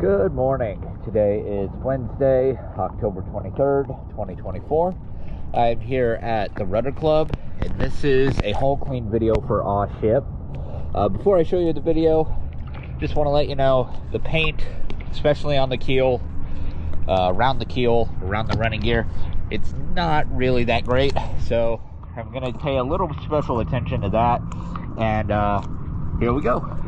Good morning. Today is Wednesday, October 23rd, 2024. I'm here at the Rudder Club, and this is a hull clean video for Aux Ship. Before I show you the video, just want to let you know the paint, especially on the keel, around the running gear, it's not really that great. So I'm going to pay a little special attention to that, and here we go.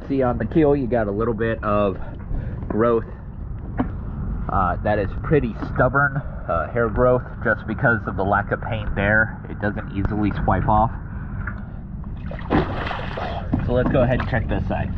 See, on the keel you got a little bit of growth that is pretty stubborn hair growth, just because of the lack of paint there. It doesn't easily swipe off. So let's go ahead and check this side.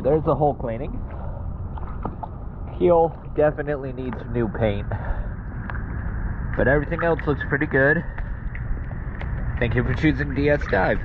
There's the hull cleaning. Keel definitely needs new paint, but everything else looks pretty good. Thank you for choosing DS Dive.